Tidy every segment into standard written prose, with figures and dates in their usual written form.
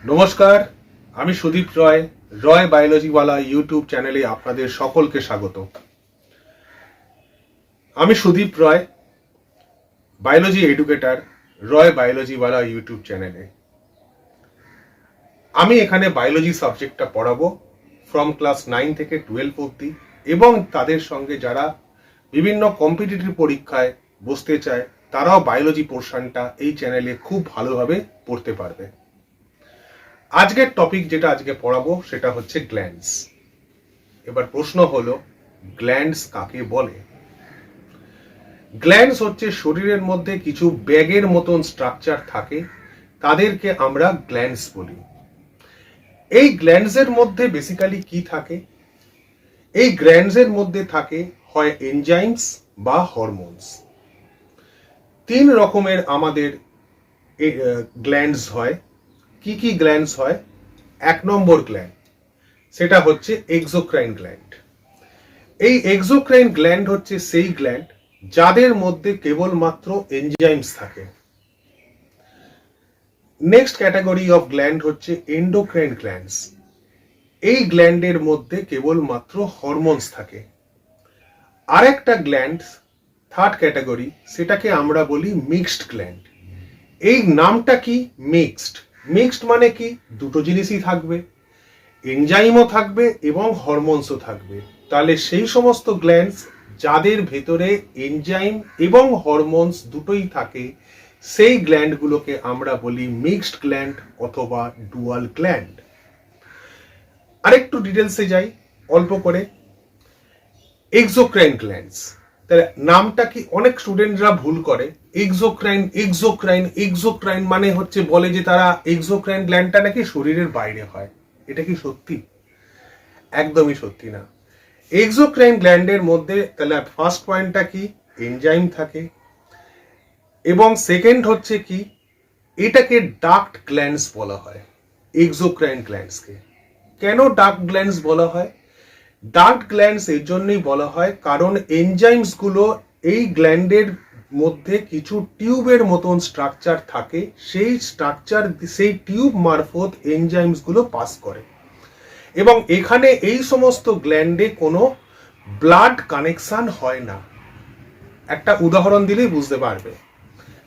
নমস্কার, আমি সুদীপ রয়, রয় বায়োলজিওয়ালা ইউটিউব চ্যানেলে আপনাদের সকলকে স্বাগত। আমি সুদীপ রয়, বায়োলজি এডুকেটর, রয় বায়োলজিওয়ালা ইউটিউব চ্যানেলে। আমি এখানে বায়োলজি সাবজেক্টটা পড়াবো ফ্রম ক্লাস 9 থেকে 12 অবধি, এবং তাদের সঙ্গে যারা বিভিন্ন কম্পিটিটিভ পরীক্ষায় বসতে চায় তারাও বায়োলজি পোর্শনটা এই চ্যানেলে খুব ভালোভাবে পড়তে পারবে। আজকের টপিক যেটা আজকে পড়াবো সেটা হচ্ছে গ্ল্যান্ডস। এবার প্রশ্ন হলো, গ্ল্যান্ডস কাকে বলে? গ্ল্যান্ডস হচ্ছে শরীরের মধ্যে কিছু ব্যাগের মতন স্ট্রাকচার থাকে, তাদেরকে আমরা গ্ল্যান্ডস বলি। এই গ্ল্যান্ডসের মধ্যে বেসিক্যালি কি থাকে? এই গ্ল্যান্ডসের মধ্যে থাকে হয় এনজাইমস বা হরমোনস। তিন রকমের আমাদের গ্ল্যান্ডস হয়। কি কি গ্ল্যান্ডস হয়? এক নম্বর গ্ল্যান্ড, সেটা হচ্ছে এক্সোক্রাইন গ্ল্যান্ড। এই এক্সোক্রাইন গ্ল্যান্ড হচ্ছে সেই গ্ল্যান্ড যাদের মধ্যে কেবলমাত্র এনজাইমস থাকে। নেক্সট ক্যাটাগরি অফ গ্ল্যান্ড হচ্ছে এন্ডোক্রাইন গ্ল্যান্ডস। এই গ্ল্যান্ডের মধ্যে কেবলমাত্র হরমোনস থাকে। আরেকটা গ্ল্যান্ড, থার্ড ক্যাটাগরি, সেটাকে আমরা বলি মিক্সড গ্ল্যান্ড। এই নামটা কি? মিক্সড। মিক্সড মানে কি? দুটো জিনিসই থাকবে, এনজাইমও থাকবে এবং হরমোনসও থাকবে। তাহলে সেই সমস্ত গ্ল্যান্ডস যাদের ভেতরে এনজাইম এবং হরমোনস দুটোই থাকে, সেই গ্ল্যান্ডগুলোকে আমরা বলি মিক্সড গ্ল্যান্ড অথবা ডুয়াল গ্ল্যান্ড। আরেকটু ডিটেলসে যাই অল্প করে। এক্সোক্রাইন গ্ল্যান্ডস, তাহলে নামটা কি? অনেক স্টুডেন্টরা ভুল করে। এক্সোক্রাইন এক্সোক্রাইন এক্সোক্রাইন মানে হচ্ছে বলে যে তারা এক্সোক্রাইন গ্ল্যান্ডটা নাকি শরীরের বাইরে হয়। এটা কি সত্যি? একদমই সত্যি না। এক্সোক্রাইন গ্ল্যান্ডের মধ্যে তাহলে ফার্স্ট পয়েন্টটা কি? এনজাইম থাকে। এবং সেকেন্ড হচ্ছে কি? এটাকে ডাক্ট গ্ল্যান্ডস বলা হয়, এক্সোক্রাইন গ্ল্যান্ডসকে। কেন ডাক্ট গ্ল্যান্ডস বলা হয়? ডাক্ট গ্ল্যান্ডস এর জন্যই বলা হয় কারণ এনজাইমস গুলো এই গ্ল্যান্ডের মধ্যে কিছু টিউবের মতন স্ট্রাকচার থাকে, সেই স্ট্রাকচার, সেই টিউব মারফত এনজাইমস গুলো পাস করে। এবং এখানে এই সমস্ত গ্ল্যান্ডে কোনো ব্লাড কানেকশন হয় না। একটা উদাহরণ দিলেই বুঝতে পারবে।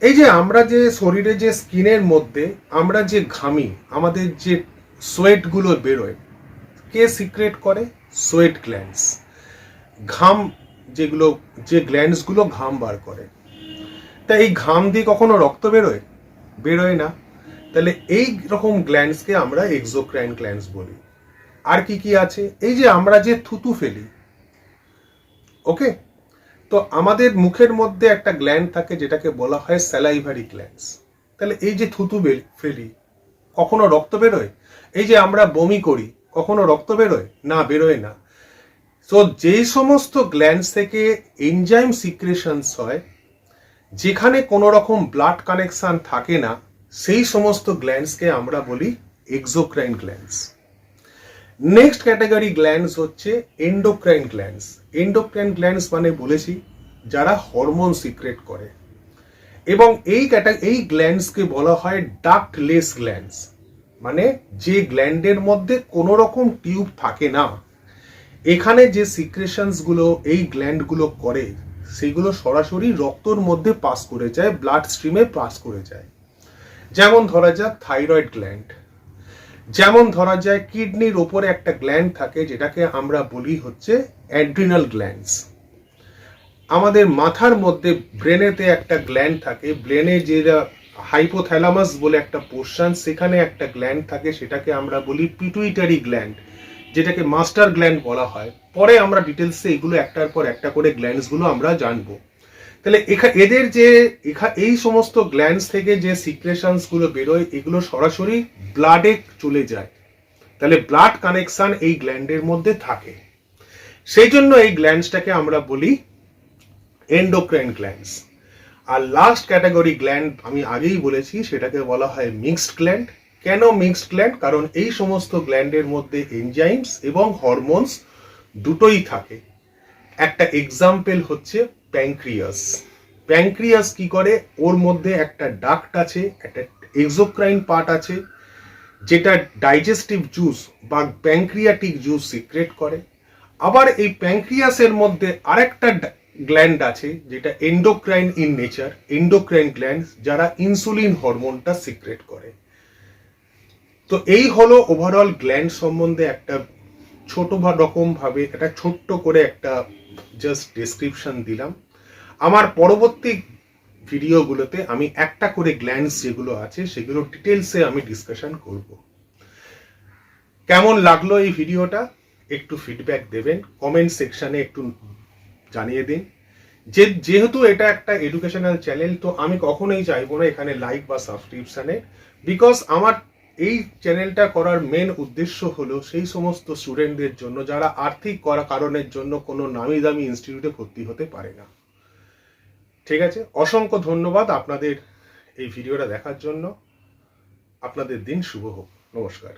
এই যে আমরা যে শরীরে যে স্কিনের মধ্যে আমরা যে ঘামি, আমাদের যে সোয়েট গুলো বেরোয়, কে সিক্রেট করে? Sweat glands. ঘাম যেগুলো, যে গ্ল্যান্ডস গুলো ঘাম বার করে। তা এই ঘাম দিয়ে কখনো রক্ত বেরোয়? বেরোয় না। তাহলে এই রকম গ্ল্যান্ডসকে আমরা এক্সোক্রাইন গ্ল্যান্ডস বলি। আর কি কি আছে? এই যে আমরা যে থুতু ফেলি, ওকে, তো আমাদের মুখের মধ্যে একটা গ্ল্যান্ড থাকে যেটাকে বলা হয় স্যালাইভারি গ্ল্যান্ডস। তাহলে এই যে থুতু ফেলি, কখনো রক্ত বেরোয়? এই যে আমরা বমি করি, কখনো রক্ত বেরোয়? না, বেরোয় না। তো যেই সমস্ত গ্ল্যান্ডস থেকে এনজাইম সিক্রেশনস হয়, যেখানে কোনো রকম ব্লাড কানেকশন থাকে না, সেই সমস্ত গ্ল্যান্ডসকে আমরা বলি exocrine glands. Next category glands হচ্ছে এন্ডোক্রাইন গ্ল্যান্ডস। এন্ডোক্রাইন গ্ল্যান্ডস মানে বলেছি যারা হরমোন সিক্রেট করে। এবং এই গ্ল্যান্ডসকে বলা হয় ডাক্টলেস গ্ল্যান্ডস, মানে যে গ্ল্যান্ডের মধ্যে কোনো রকম টিউব থাকে না। এখানে যে সিক্রেশনস গুলো এই গ্ল্যান্ড গুলো করে, সেগুলো সরাসরি রক্তর মধ্যে পাস করে যায়, ব্লাড স্ট্রিমে পাস করে যায়। যেমন ধরা যাক থাইরয়েড গ্ল্যান্ড, যেমন ধরা যায় কিডনির ওপরে একটা গ্ল্যান্ড থাকে যেটাকে আমরা বলি হচ্ছে অ্যাড্রিনাল গ্ল্যান্ডস। আমাদের মাথার মধ্যে ব্রেনেতে একটা গ্ল্যান্ড থাকে, ব্রেনে যে হাইপোথ্যালামাস বলে একটা পোর্শন, সেখানে একটা গ্ল্যান্ড থাকে, সেটাকে আমরা বলি পিটুইটারি গ্ল্যান্ড, যেটাকে মাস্টার গ্ল্যান্ড বলা হয়। পরে আমরা ডিটেলসে এগুলো একটার পর একটা করে গ্ল্যান্ডস গুলো আমরা জানবো। তাহলে এদের যে এই সমস্ত গ্ল্যান্ডস থেকে যে সিক্রেশনস গুলো বেরোয়, এগুলো সরাসরি ব্লাডে চলে যায়। তাহলে ব্লাড কানেকশন এই গ্ল্যান্ডের মধ্যে থাকে, সেই জন্য এই গ্ল্যান্ডসটাকে আমরা বলি এন্ডোক্রাইন গ্ল্যান্ডস। আর লাস্ট ক্যাটাগরি গ্ল্যান্ড আমি আগেই বলেছি, সেটাকে বলা হয় মিক্সড গ্ল্যান্ড। কেন মিক্সড গ্ল্যান্ড? কারণ এই সমস্ত গ্ল্যান্ডের মধ্যে এনজাইমস এবং হরমোনস দুটোই থাকে। একটা এক্সাম্পল হচ্ছে প্যানক্রিয়াস। প্যানক্রিয়াস কি করে? ওর মধ্যে একটা ডাক্ট আছে, একটা এক্সোক্রাইন পার্ট আছে, যেটা ডাইজেস্টিভ জুস বা প্যানক্রিয়াটিক জুস সিক্রেট করে। আবার এই প্যানক্রিয়াসের মধ্যে আরেকটা গ্ল্যান্ড আছে যেটা endocrine in nature, endocrine gland, যারা ইনসুলিন হরমোনটা সিক্রেট করে। তো এই হলো ওভারঅল গ্ল্যান্ড সম্বন্ধে একটা ছোট রকম ভাবে একটা ছোট্ট করে একটা জাস্ট ডেসক্রিপশন দিলাম। আমার পরবর্তী ভিডিওগুলোতে আমি একটা করে গ্ল্যান্ডস যেগুলো আছে সেগুলো ডিটেলসে আমি ডিসকাশন করব। কেমন লাগলো এই ভিডিওটা একটু ফিডব্যাক দেবেন, কমেন্ট সেকশনে একটু জানিয়ে দিন। যেহেতু এটা একটা এডুকেশনাল চ্যানেল, তো আমি কখনোই চাইবো না এখানে লাইক বা সাবস্ক্রিপশনে, বিকজ আমার এই চ্যানেলটা করার মেন উদ্দেশ্য হলো সেই সমস্ত স্টুডেন্টদের জন্য যারা আর্থিক কারণের জন্য কোনো নামি দামি ইনস্টিটিউটে ভর্তি হতে পারে না। ঠিক আছে, অসংখ্য ধন্যবাদ আপনাদের এই ভিডিওটা দেখার জন্য। আপনাদের দিন শুভ হোক। নমস্কার।